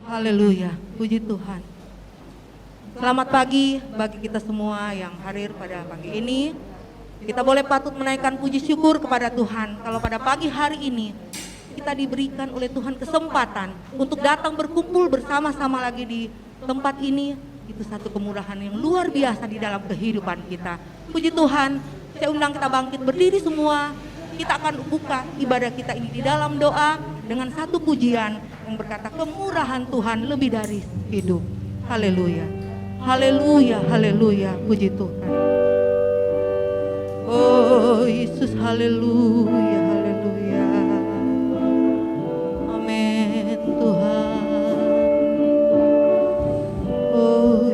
Haleluya, puji Tuhan. Selamat pagi bagi kita semua yang hadir pada pagi ini. Kita boleh patut menaikkan puji syukur kepada Tuhan. Kalau pada pagi hari ini kita diberikan oleh Tuhan kesempatan untuk datang berkumpul bersama-sama lagi di tempat ini, itu satu kemurahan yang luar biasa di dalam kehidupan kita. Puji Tuhan, saya undang kita bangkit berdiri semua. Kita akan buka ibadah kita ini di dalam doa dengan satu pujian yang berkata kemurahan Tuhan lebih dari hidup. Haleluya, haleluya, haleluya, puji Tuhan. Oh Yesus, haleluya, haleluya. Amin Tuhan. Oh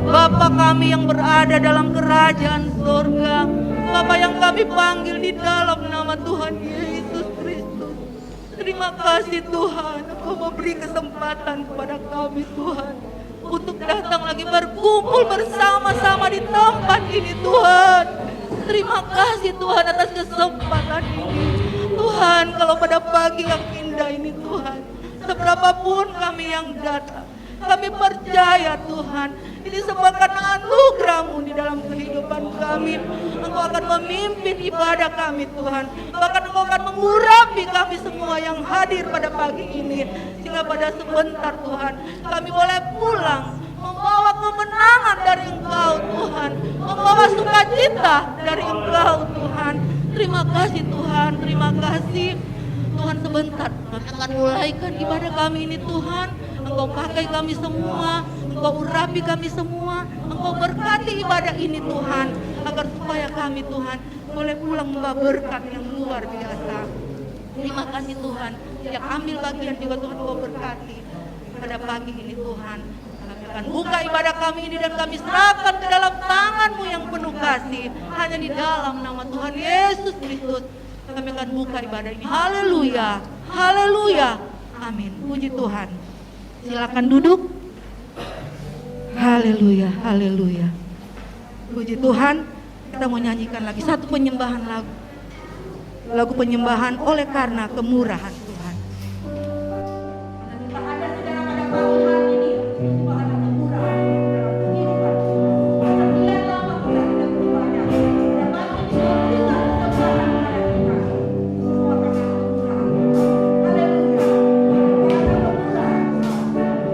Bapa kami yang berada dalam kerajaan surga, Bapa yang kami panggil di dalam nama Tuhan Yesus Kristus. Terima kasih Tuhan, Engkau memberi kesempatan kepada kami Tuhan untuk datang lagi berkumpul bersama-sama di tempat ini Tuhan. Terima kasih Tuhan atas kesempatan ini Tuhan. Kalau pada pagi yang indah ini Tuhan, seberapapun kami yang datang, kami percaya Tuhan, ini sebagai anugerah-Mu di dalam kehidupan kami. Engkau akan memimpin ibadah kami Tuhan. Bahkan Engkau akan mengurapi kami semua yang hadir pada pagi ini. Sehingga pada sebentar Tuhan, kami boleh pulang membawa kemenangan dari Engkau Tuhan, membawa sukacita dari Engkau Tuhan. Terima kasih Tuhan, terima kasih. Tuhan sebentar kami akan mulaikan ibadah kami ini Tuhan. Engkau pakai kami semua, Engkau urapi kami semua, Engkau berkati ibadah ini Tuhan, agar supaya kami Tuhan boleh pulang membawa berkat yang luar biasa. Terima kasih Tuhan, yang ambil bagian juga Tuhan Engkau berkati pada pagi ini Tuhan. Kami akan buka ibadah kami ini dan kami serahkan ke dalam tangan-Mu yang penuh kasih. Hanya di dalam nama Tuhan Yesus Kristus kami akan buka ibadah ini. Haleluya, haleluya, amin. Puji Tuhan. Silakan duduk. Haleluya, haleluya. Puji Tuhan. Kita mau nyanyikan lagi satu penyembahan lagu. Lagu penyembahan oleh karena kemurahan Tuhan. Ada saudara pada pagi hari ini penyembahan kemurahan dalam kehidupan. Sekian lama kita tidak beribadah. Dan pagi ini memberikan kesembahan kepada kita. Semua karena kemurahan. Haleluya. Karena kemurahan. Karena kemurahan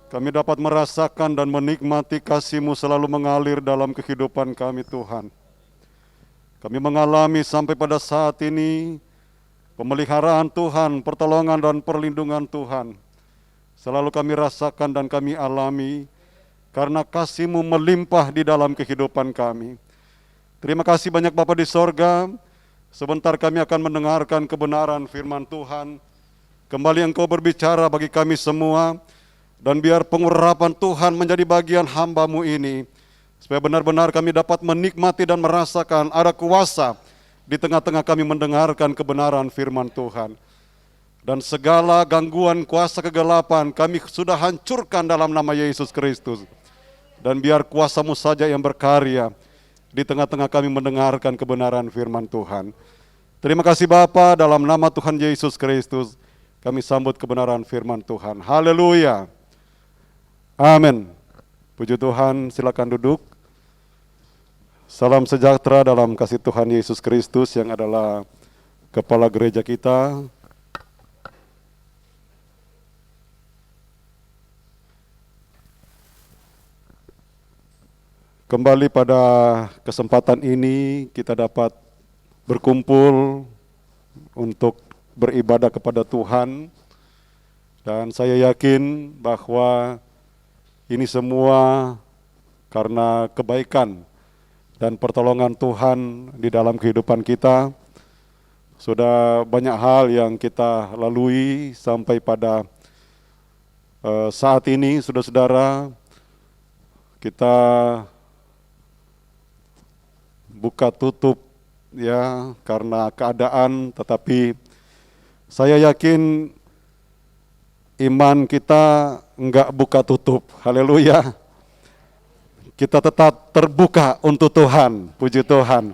Kami dapat merasakan dan menikmati kasih-Mu selalu mengalir dalam kehidupan kami, Tuhan. Kami mengalami sampai pada saat ini pemeliharaan Tuhan, pertolongan dan perlindungan Tuhan. Selalu kami rasakan dan kami alami karena kasih-Mu melimpah di dalam kehidupan kami. Terima kasih banyak Bapa di sorga. Sebentar kami akan mendengarkan kebenaran firman Tuhan. Kembali Engkau berbicara bagi kami semua. Dan biar pengurapan Tuhan menjadi bagian hamba-Mu ini, supaya benar-benar kami dapat menikmati dan merasakan ada kuasa di tengah-tengah kami mendengarkan kebenaran firman Tuhan. Dan segala gangguan kuasa kegelapan kami sudah hancurkan dalam nama Yesus Kristus. Dan biar kuasa-Mu saja yang berkarya di tengah-tengah kami mendengarkan kebenaran firman Tuhan. Terima kasih Bapa, dalam nama Tuhan Yesus Kristus kami sambut kebenaran firman Tuhan. Haleluya. Amin. Puji Tuhan, silakan duduk. Salam sejahtera dalam kasih Tuhan Yesus Kristus yang adalah Kepala Gereja kita. Kembali pada kesempatan ini kita dapat berkumpul untuk beribadah kepada Tuhan. Dan saya yakin bahwa ini semua karena kebaikan dan pertolongan Tuhan di dalam kehidupan kita. Sudah banyak hal yang kita lalui sampai pada saat ini, saudara-saudara, kita buka tutup ya karena keadaan, tetapi saya yakin iman kita enggak buka tutup. Haleluya. Kita tetap terbuka untuk Tuhan. Puji Tuhan.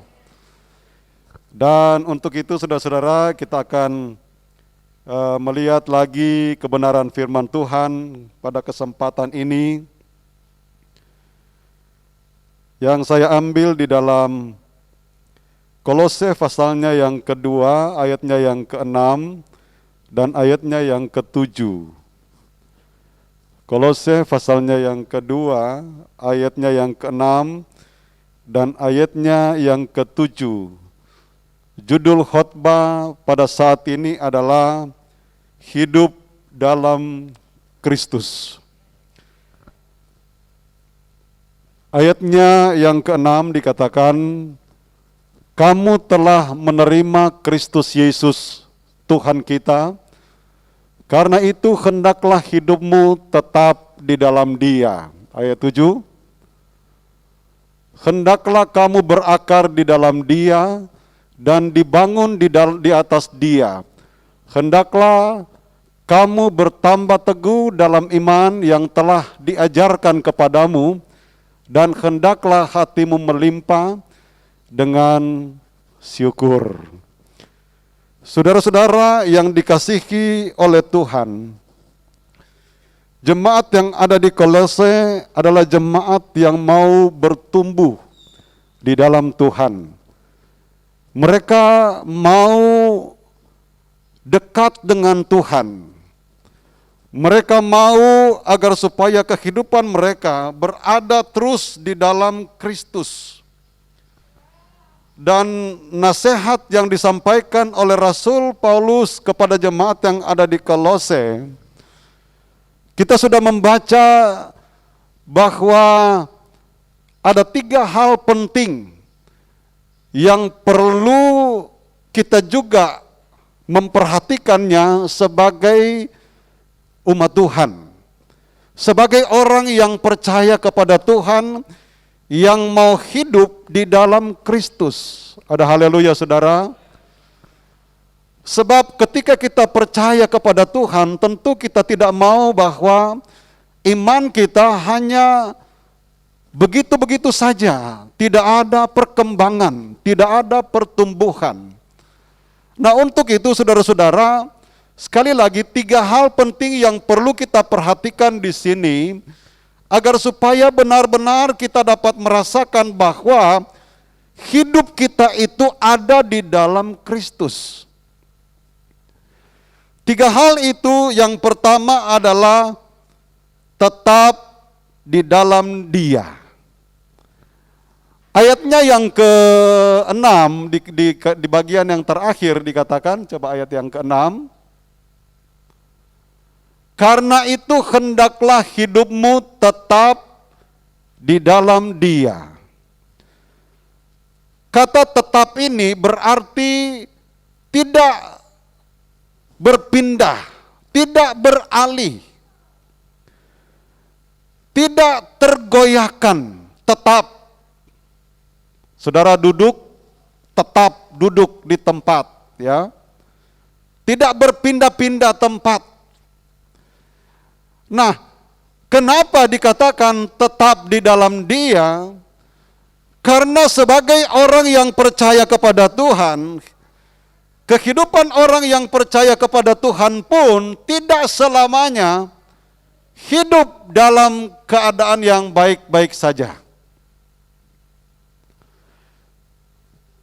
Dan untuk itu saudara-saudara, kita akan melihat lagi kebenaran firman Tuhan pada kesempatan ini. Yang saya ambil di dalam Kolose pasalnya yang kedua, ayatnya yang ke-6 dan ayatnya yang ke-7. Kolose pasalnya yang kedua, ayatnya yang ke-6 dan ayatnya yang ke-7. Judul khotbah pada saat ini adalah Hidup dalam Kristus. Ayatnya yang ke-6 dikatakan, kamu telah menerima Kristus Yesus Tuhan kita, karena itu hendaklah hidupmu tetap di dalam Dia. Ayat 7. Hendaklah kamu berakar di dalam Dia dan dibangun di atas Dia. Hendaklah kamu bertambah teguh dalam iman yang telah diajarkan kepadamu, dan hendaklah hatimu melimpah dengan syukur. Saudara-saudara yang dikasihi oleh Tuhan, jemaat yang ada di Kolose adalah jemaat yang mau bertumbuh di dalam Tuhan. Mereka mau dekat dengan Tuhan. Mereka mau agar supaya kehidupan mereka berada terus di dalam Kristus. Dan nasihat yang disampaikan oleh Rasul Paulus kepada jemaat yang ada di Kolose, kita sudah membaca bahwa ada 3 hal penting yang perlu kita juga memperhatikannya sebagai umat Tuhan, sebagai orang yang percaya kepada Tuhan, yang mau hidup di dalam Kristus. Ada haleluya saudara. Sebab ketika kita percaya kepada Tuhan, tentu kita tidak mau bahwa iman kita hanya begitu-begitu saja, tidak ada perkembangan, tidak ada pertumbuhan. Nah, untuk itu saudara-saudara, sekali lagi 3 hal penting yang perlu kita perhatikan di sini, agar supaya benar-benar kita dapat merasakan bahwa hidup kita itu ada di dalam Kristus. 3 hal itu, yang pertama adalah tetap di dalam Dia. Ayatnya yang ke-6 di bagian yang terakhir dikatakan, coba ayat yang ke-6. Karena itu hendaklah hidupmu tetap di dalam Dia. Kata tetap ini berarti tidak berpindah, tidak beralih, tidak tergoyahkan, tetap. Saudara duduk, tetap duduk di tempat, ya. Tidak berpindah-pindah tempat. Nah, kenapa dikatakan tetap di dalam Dia? Karena sebagai orang yang percaya kepada Tuhan, kehidupan orang yang percaya kepada Tuhan pun tidak selamanya hidup dalam keadaan yang baik-baik saja.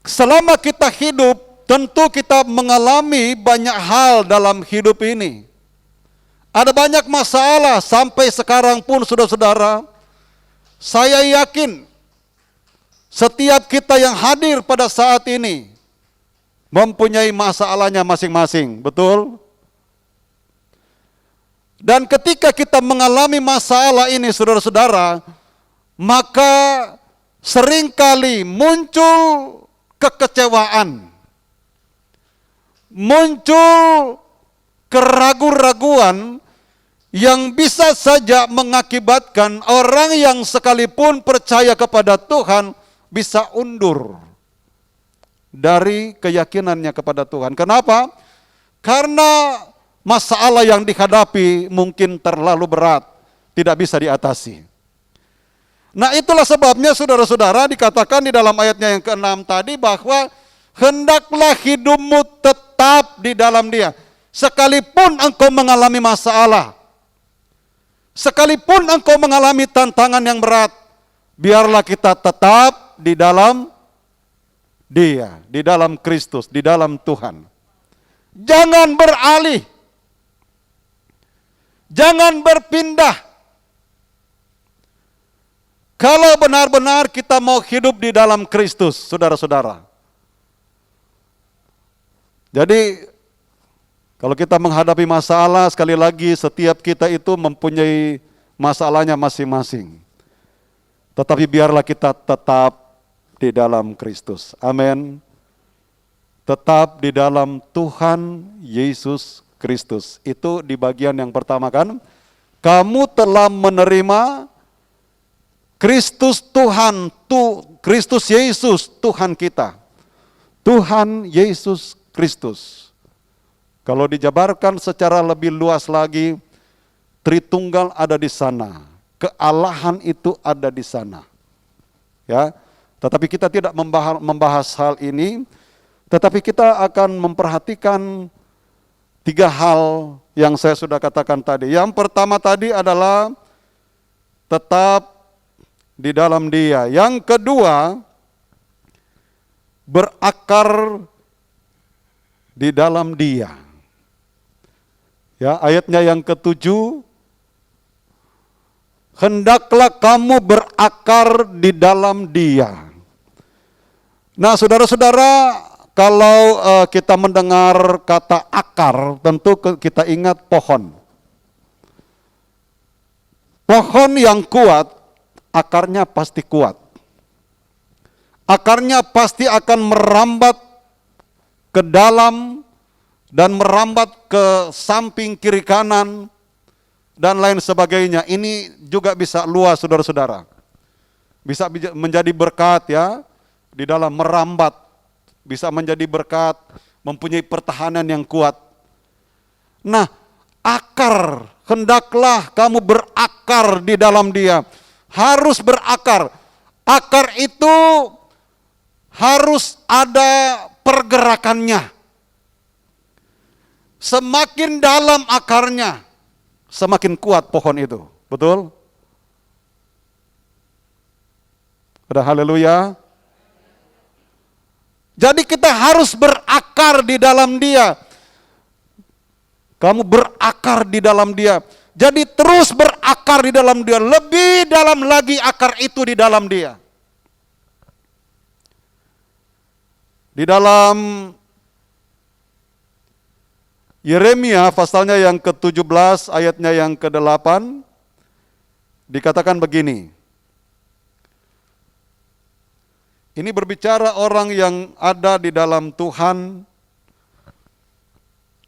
Selama kita hidup, tentu kita mengalami banyak hal dalam hidup ini. Ada banyak masalah sampai sekarang pun, saudara-saudara. Saya yakin setiap kita yang hadir pada saat ini mempunyai masalahnya masing-masing, betul? Dan ketika kita mengalami masalah ini, saudara-saudara, maka seringkali muncul kekecewaan, muncul keraguan-raguan yang bisa saja mengakibatkan orang yang sekalipun percaya kepada Tuhan bisa undur dari keyakinannya kepada Tuhan. Kenapa? Karena masalah yang dihadapi mungkin terlalu berat, tidak bisa diatasi. Nah, itulah sebabnya saudara-saudara dikatakan di dalam ayatnya yang ke-6 tadi bahwa hendaklah hidupmu tetap di dalam Dia. Sekalipun engkau mengalami masalah, sekalipun engkau mengalami tantangan yang berat, biarlah kita tetap di dalam Dia, di dalam Kristus, di dalam Tuhan. Jangan beralih, jangan berpindah. Kalau benar-benar kita mau hidup di dalam Kristus, saudara-saudara. Jadi, kalau kita menghadapi masalah, sekali lagi setiap kita itu mempunyai masalahnya masing-masing. Tetapi biarlah kita tetap di dalam Kristus. Amin. Tetap di dalam Tuhan Yesus Kristus. Itu di bagian yang pertama kan. Kamu telah menerima Kristus Tuhan, Kristus Yesus Tuhan kita. Tuhan Yesus Kristus. Kalau dijabarkan secara lebih luas lagi, Tritunggal ada di sana, kealahan itu ada di sana. Ya, tetapi kita tidak membahas hal ini, tetapi kita akan memperhatikan 3 hal yang saya sudah katakan tadi. Yang pertama tadi adalah tetap di dalam Dia. Yang kedua, berakar di dalam Dia. Ya, ayatnya yang ke-7, hendaklah kamu berakar di dalam Dia. Nah, saudara-saudara, kalau kita mendengar kata akar, tentu kita ingat pohon. Pohon yang kuat, akarnya pasti kuat. Akarnya pasti akan merambat ke dalam dan merambat ke samping kiri kanan dan lain sebagainya. Ini juga bisa luas, saudara-saudara. Bisa menjadi berkat ya, di dalam merambat. Bisa menjadi berkat, mempunyai pertahanan yang kuat. Nah, akar, hendaklah kamu berakar di dalam Dia. Harus berakar. Akar itu harus ada pergerakannya. Semakin dalam akarnya, semakin kuat pohon itu. Betul? Ada haleluya. Jadi kita harus berakar di dalam Dia. Kamu berakar di dalam Dia. Jadi terus berakar di dalam dia, lebih dalam lagi akar itu di dalam dia. Di dalam Yeremia pasalnya yang ke-17 ayatnya yang ke-8 dikatakan begini. Ini berbicara orang yang ada di dalam Tuhan.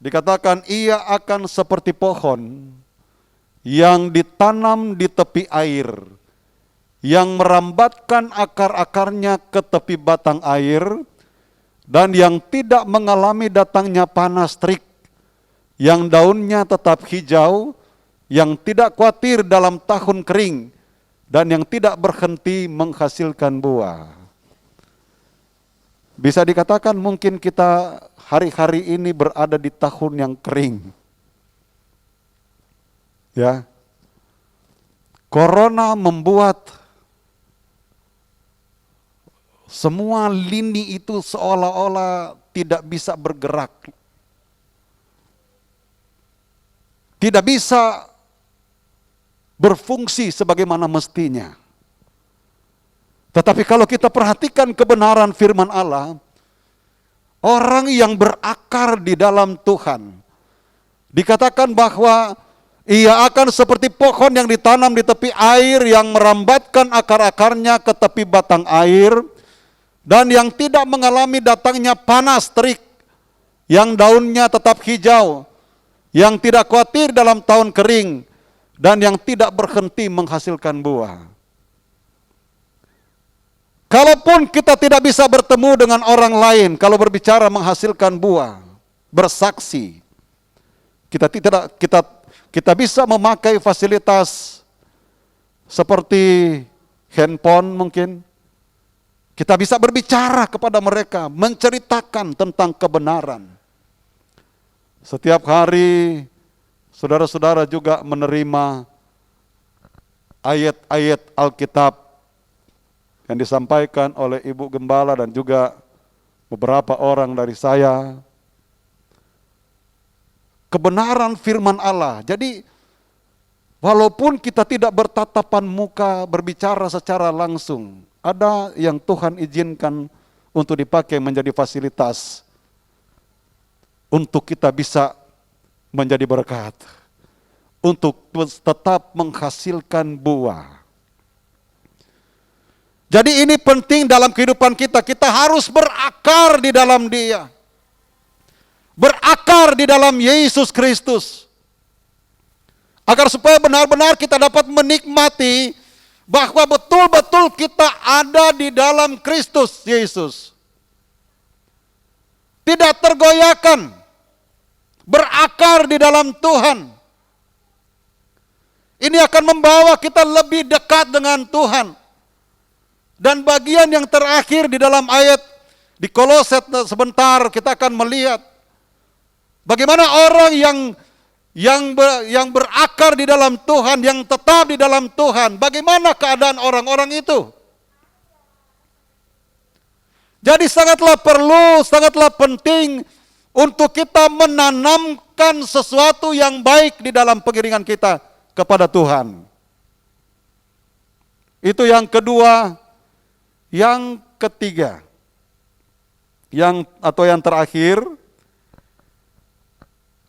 Dikatakan ia akan seperti pohon yang ditanam di tepi air, yang merambatkan akar-akarnya ke tepi batang air, dan yang tidak mengalami datangnya panas terik, yang daunnya tetap hijau, yang tidak khawatir dalam tahun kering, dan yang tidak berhenti menghasilkan buah. Bisa dikatakan mungkin kita hari-hari ini berada di tahun yang kering. Ya. Corona membuat semua lini itu seolah-olah tidak bisa bergerak. Tidak bisa berfungsi sebagaimana mestinya. Tetapi kalau kita perhatikan kebenaran firman Allah, orang yang berakar di dalam Tuhan, dikatakan bahwa ia akan seperti pohon yang ditanam di tepi air, yang merambatkan akar-akarnya ke tepi batang air, dan yang tidak mengalami datangnya panas terik, yang daunnya tetap hijau, yang tidak khawatir dalam tahun kering, dan yang tidak berhenti menghasilkan buah. Kalaupun kita tidak bisa bertemu dengan orang lain, kalau berbicara menghasilkan buah, bersaksi, kita bisa memakai fasilitas seperti handphone mungkin. Kita bisa berbicara kepada mereka, menceritakan tentang kebenaran. Setiap hari saudara-saudara juga menerima ayat-ayat Alkitab yang disampaikan oleh Ibu Gembala dan juga beberapa orang dari saya. Kebenaran firman Allah. Jadi walaupun kita tidak bertatapan muka berbicara secara langsung, ada yang Tuhan izinkan untuk dipakai menjadi fasilitas untuk kita bisa menjadi berkat, untuk tetap menghasilkan buah. Jadi ini penting dalam kehidupan kita. Kita harus berakar di dalam Dia. Berakar di dalam Yesus Kristus. Agar supaya benar-benar kita dapat menikmati bahwa betul-betul kita ada di dalam Kristus Yesus. Tidak tergoyahkan. Berakar di dalam Tuhan. Ini akan membawa kita lebih dekat dengan Tuhan. Dan bagian yang terakhir di dalam ayat di Kolose sebentar kita akan melihat bagaimana orang yang berakar di dalam Tuhan, yang tetap di dalam Tuhan, bagaimana keadaan orang-orang itu. Jadi sangatlah perlu, sangatlah penting untuk kita menanamkan sesuatu yang baik di dalam pengiringan kita kepada Tuhan. Itu yang kedua. Yang ketiga, yang terakhir,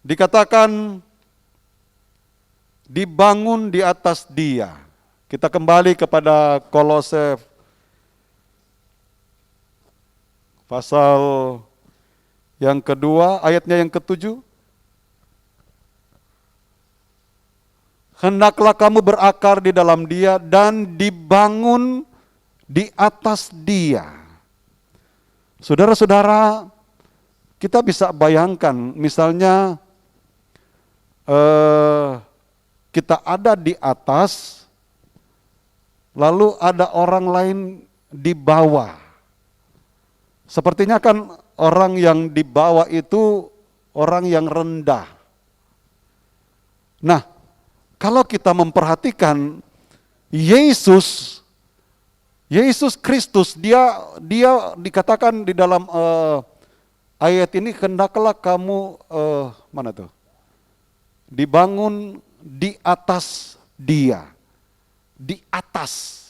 dikatakan dibangun di atas Dia. Kita kembali kepada Kolose pasal yang kedua, ayatnya yang ke-7. Hendaklah kamu berakar di dalam Dia dan dibangun di atas Dia. Saudara-saudara, kita bisa bayangkan misalnya kita ada di atas, lalu ada orang lain di bawah. Sepertinya kan orang yang di bawah itu orang yang rendah. Nah, kalau kita memperhatikan Yesus Kristus, dia dikatakan di dalam ayat ini, hendaklah kamu dibangun di atas Dia. Di atas.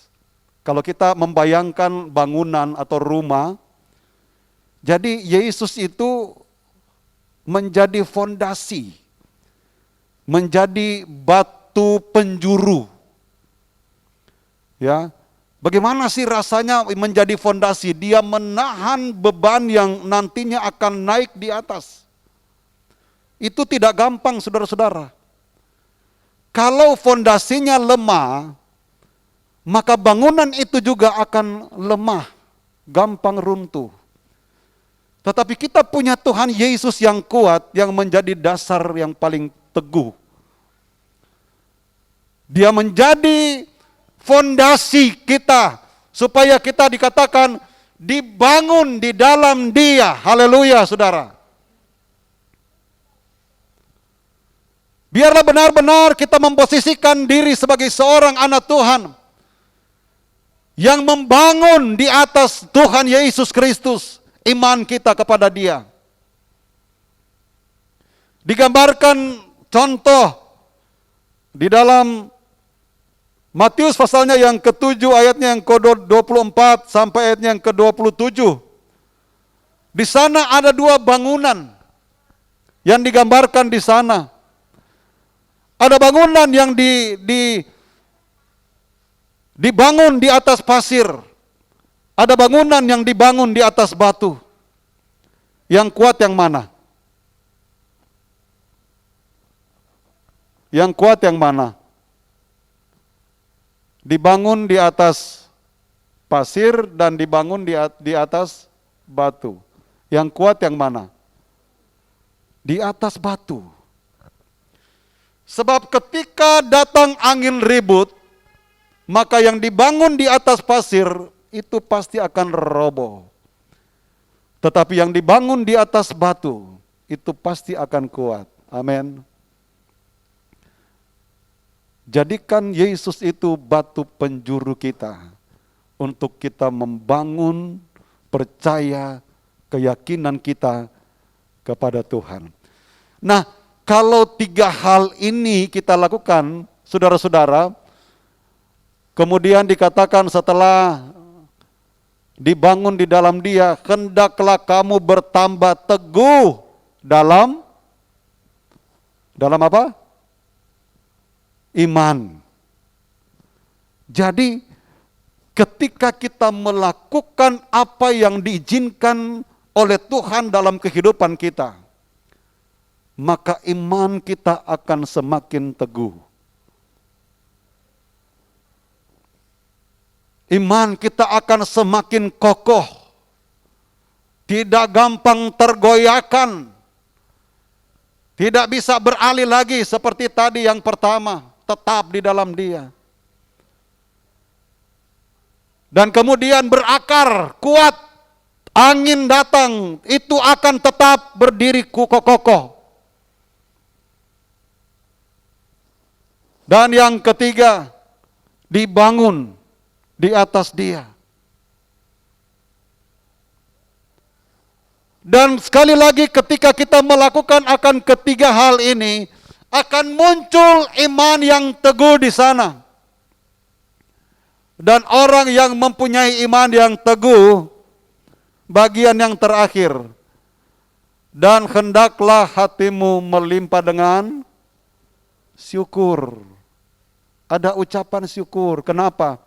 Kalau kita membayangkan bangunan atau rumah, jadi Yesus itu menjadi fondasi, menjadi batu penjuru. Ya, bagaimana sih rasanya menjadi fondasi? Dia menahan beban yang nantinya akan naik di atas. Itu tidak gampang, saudara-saudara. Kalau fondasinya lemah, maka bangunan itu juga akan lemah, gampang runtuh. Tetapi kita punya Tuhan Yesus yang kuat, yang menjadi dasar yang paling teguh. Dia menjadi fondasi kita, supaya kita dikatakan dibangun di dalam Dia. Haleluya, saudara. Biarlah benar-benar kita memposisikan diri sebagai seorang anak Tuhan, yang membangun di atas Tuhan Yesus Kristus, iman kita kepada Dia. Digambarkan contoh di dalam Matius pasalnya yang ke-7 ayatnya yang ke-24 sampai ayatnya yang ke-27. Di sana ada dua bangunan yang digambarkan di sana. Ada bangunan yang dibangun di atas pasir. Ada bangunan yang dibangun di atas batu. Yang kuat yang mana? Yang kuat yang mana? Dibangun di atas pasir dan dibangun di atas batu. Yang kuat yang mana? Di atas batu. Sebab ketika datang angin ribut, maka yang dibangun di atas pasir itu pasti akan roboh. Tetapi yang dibangun di atas batu itu pasti akan kuat. Amin. Jadikan Yesus itu batu penjuru kita untuk kita membangun percaya keyakinan kita kepada Tuhan. Nah, kalau tiga hal ini kita lakukan, saudara-saudara, kemudian dikatakan setelah dibangun di dalam Dia, hendaklah kamu bertambah teguh dalam apa? Iman. Jadi ketika kita melakukan apa yang diizinkan oleh Tuhan dalam kehidupan kita, maka iman kita akan semakin teguh. Iman kita akan semakin kokoh, tidak gampang tergoyahkan, tidak bisa beralih lagi seperti tadi yang pertama, tetap di dalam Dia. Dan kemudian berakar, kuat, angin datang, itu akan tetap berdiri kokoh. Dan yang ketiga, dibangun di atas Dia. Dan sekali lagi ketika kita melakukan akan ketiga hal ini, akan muncul iman yang teguh di sana. Dan orang yang mempunyai iman yang teguh, bagian yang terakhir, dan hendaklah hatimu melimpah dengan syukur. Ada ucapan syukur. Kenapa?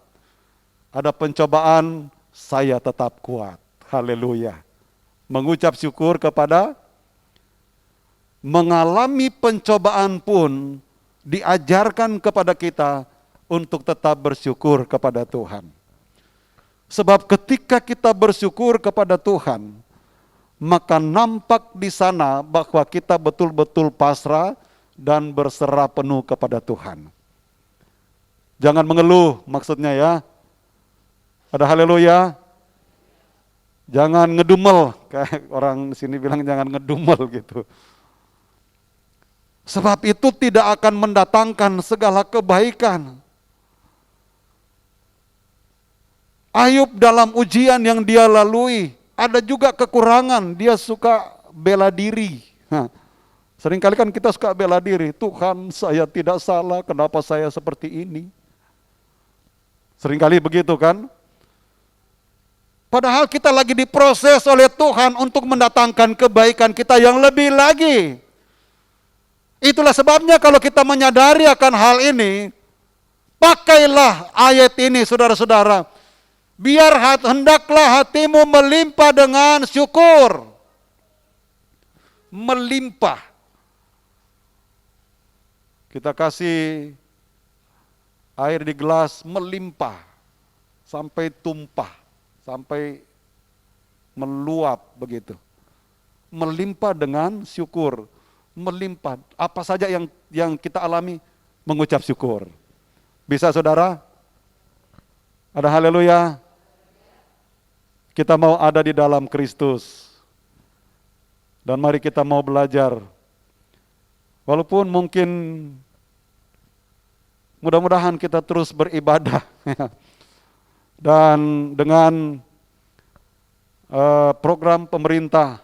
Ada pencobaan, saya tetap kuat. Haleluya. Mengucap syukur kepada, mengalami pencobaan pun diajarkan kepada kita untuk tetap bersyukur kepada Tuhan. Sebab ketika kita bersyukur kepada Tuhan, maka nampak di sana bahwa kita betul-betul pasrah dan berserah penuh kepada Tuhan. Jangan mengeluh maksudnya ya. Ada haleluya. Jangan ngedumel, kayak orang sini bilang jangan ngedumel gitu. Sebab itu tidak akan mendatangkan segala kebaikan. Ayub dalam ujian yang dia lalui, ada juga kekurangan, dia suka bela diri. Seringkali kan kita suka bela diri, Tuhan saya tidak salah, kenapa saya seperti ini? Seringkali begitu kan? Padahal kita lagi diproses oleh Tuhan untuk mendatangkan kebaikan kita yang lebih lagi. Itulah sebabnya kalau kita menyadari akan hal ini, pakailah ayat ini saudara-saudara. Biar hendaklah hatimu melimpah dengan syukur. Melimpah. Kita kasih air di gelas melimpah. Sampai tumpah. Sampai meluap begitu. Melimpah dengan syukur. Melimpah. Apa saja yang kita alami, mengucap syukur. Bisa saudara? Ada haleluya. Kita mau ada di dalam Kristus. Dan mari kita mau belajar. Walaupun mungkin mudah-mudahan kita terus beribadah. Dan dengan program pemerintah,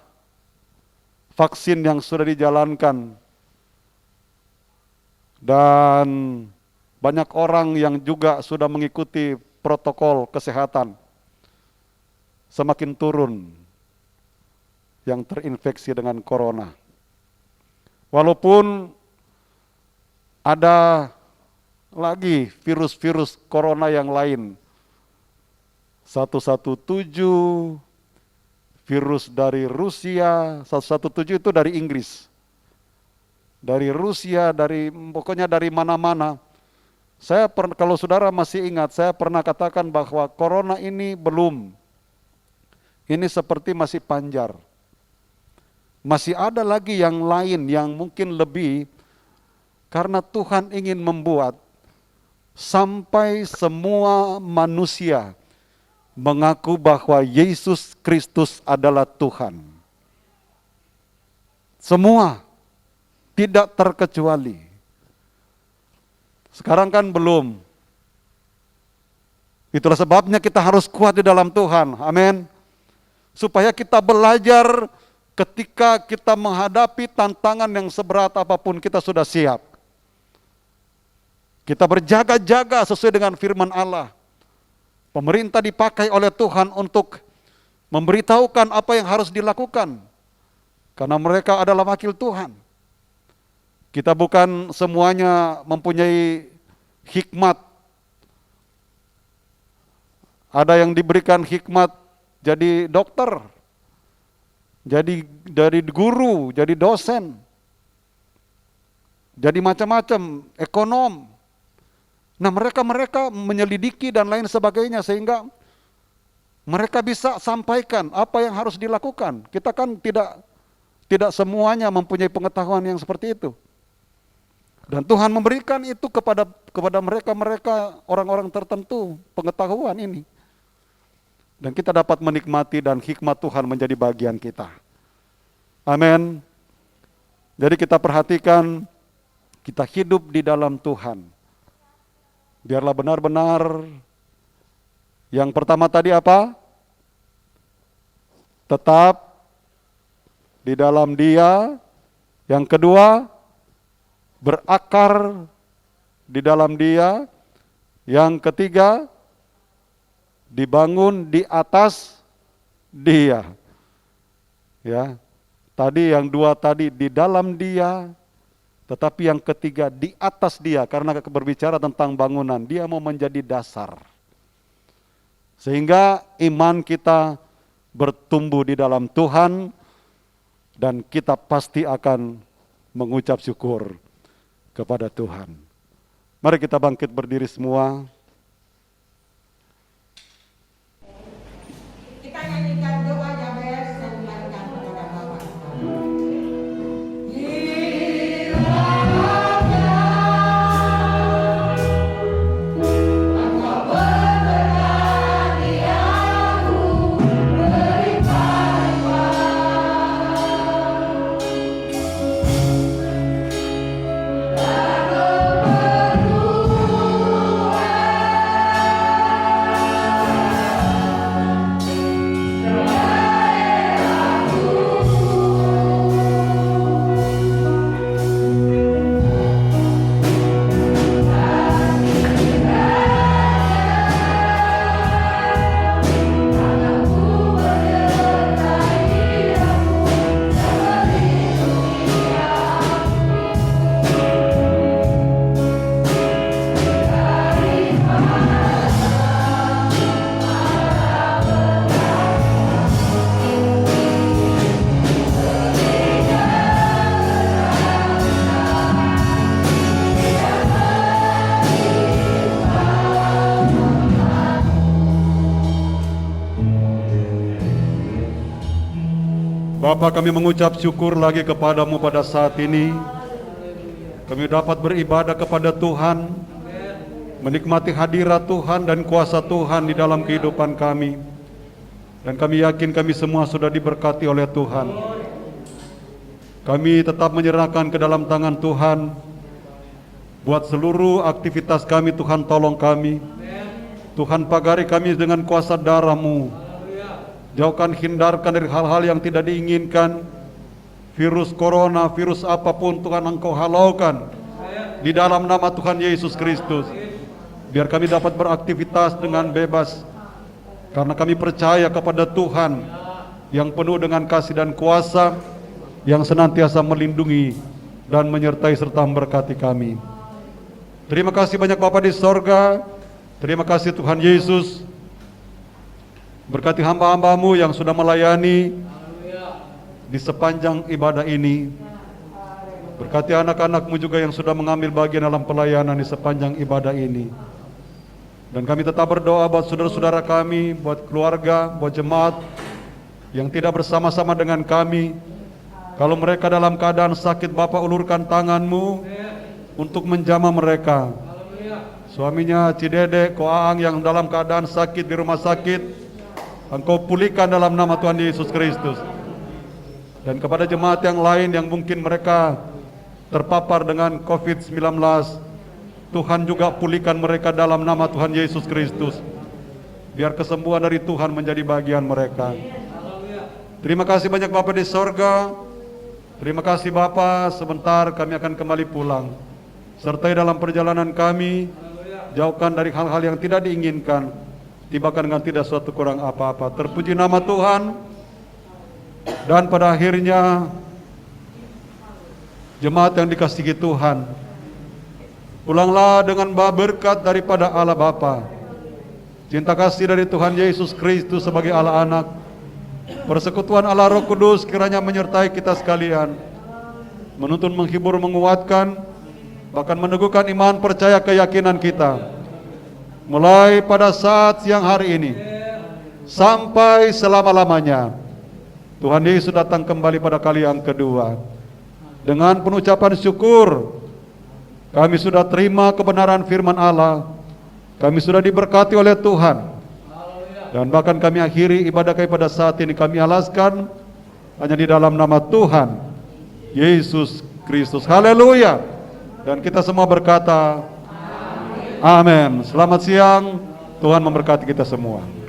vaksin yang sudah dijalankan, dan banyak orang yang juga sudah mengikuti protokol kesehatan, semakin turun yang terinfeksi dengan corona. Walaupun ada lagi virus-virus corona yang lain, 117, virus dari Rusia, 117 itu dari Inggris, dari Rusia, pokoknya dari mana-mana. Kalau saudara masih ingat, saya pernah katakan bahwa corona ini ini seperti masih panjar. Masih ada lagi yang lain yang mungkin lebih, karena Tuhan ingin membuat sampai semua manusia mengaku bahwa Yesus Kristus adalah Tuhan. Semua, tidak terkecuali. Sekarang kan belum. Itulah sebabnya kita harus kuat di dalam Tuhan. Amin. Supaya kita belajar ketika kita menghadapi tantangan yang seberat apapun, kita sudah siap. Kita berjaga-jaga sesuai dengan firman Allah. Pemerintah dipakai oleh Tuhan untuk memberitahukan apa yang harus dilakukan. Karena mereka adalah wakil Tuhan. Kita bukan semuanya mempunyai hikmat. Ada yang diberikan hikmat jadi dokter, jadi dari guru, jadi dosen, jadi macam-macam, ekonom. Nah, mereka menyelidiki dan lain sebagainya sehingga mereka bisa sampaikan apa yang harus dilakukan. Kita kan tidak semuanya mempunyai pengetahuan yang seperti itu. Dan Tuhan memberikan itu kepada mereka orang-orang tertentu, pengetahuan ini. Dan kita dapat menikmati dan hikmat Tuhan menjadi bagian kita. Amin. Jadi kita perhatikan, kita hidup di dalam Tuhan. Biarlah benar-benar, yang pertama tadi apa? Tetap di dalam Dia. Yang kedua, berakar di dalam Dia. Yang ketiga, dibangun di atas Dia. Ya. Tadi yang dua tadi di dalam Dia, tetapi yang ketiga di atas Dia, karena berbicara tentang bangunan, Dia mau menjadi dasar. Sehingga iman kita bertumbuh di dalam Tuhan dan kita pasti akan mengucap syukur kepada Tuhan. Mari kita bangkit berdiri semua. Kita nyanyikan doa Jabez yang dilakukan kepada Bapa. Aku berdoa Bapa, kami mengucap syukur lagi kepadamu pada saat ini. Kami dapat beribadah kepada Tuhan, menikmati hadirat Tuhan dan kuasa Tuhan di dalam kehidupan kami. Dan kami yakin kami semua sudah diberkati oleh Tuhan. Kami tetap menyerahkan ke dalam tangan Tuhan. Buat seluruh aktivitas kami, Tuhan tolong kami. Tuhan pagari kami dengan kuasa darah-Mu. Jauhkan, hindarkan dari hal-hal yang tidak diinginkan. Virus corona, virus apapun Tuhan Engkau halaukan di dalam nama Tuhan Yesus Kristus. Biar kami dapat beraktivitas dengan bebas, karena kami percaya kepada Tuhan yang penuh dengan kasih dan kuasa, yang senantiasa melindungi dan menyertai serta memberkati kami. Terima kasih banyak Bapa di sorga. Terima kasih Tuhan Yesus. Berkati hamba-hamba-Mu yang sudah melayani di sepanjang ibadah ini. Berkati anak-anak-Mu juga yang sudah mengambil bagian dalam pelayanan di sepanjang ibadah ini. Dan kami tetap berdoa buat saudara-saudara kami, buat keluarga, buat jemaat yang tidak bersama-sama dengan kami. Kalau mereka dalam keadaan sakit, Bapa, ulurkan tangan-Mu untuk menjamah mereka. Suaminya Cidede, Koaang yang dalam keadaan sakit di rumah sakit, Engkau pulihkan dalam nama Tuhan Yesus Kristus. Dan kepada jemaat yang lain yang mungkin mereka terpapar dengan COVID-19, Tuhan juga pulihkan mereka dalam nama Tuhan Yesus Kristus. Biar kesembuhan dari Tuhan menjadi bagian mereka. Terima kasih banyak Bapa di sorga. Terima kasih Bapa, sebentar kami akan kembali pulang. Sertai dalam perjalanan kami, jauhkan dari hal-hal yang tidak diinginkan, tibakan dengan tidak suatu kurang apa-apa. Terpuji nama Tuhan. Dan pada akhirnya, jemaat yang dikasihi Tuhan, pulanglah dengan berkat daripada Allah Bapa, cinta kasih dari Tuhan Yesus Kristus sebagai Allah Anak, persekutuan Allah Roh Kudus kiranya menyertai kita sekalian, menuntun, menghibur, menguatkan, bahkan meneguhkan iman, percaya, keyakinan kita, mulai pada saat siang hari ini sampai selama-lamanya. Tuhan Yesus datang kembali pada kali yang kedua. Dengan penucapan syukur, kami sudah terima kebenaran firman Allah, kami sudah diberkati oleh Tuhan, dan bahkan kami akhiri ibadah kami pada saat ini, kami alaskan hanya di dalam nama Tuhan Yesus Kristus. Haleluya. Dan kita semua berkata amin. Selamat siang, Tuhan memberkati kita semua.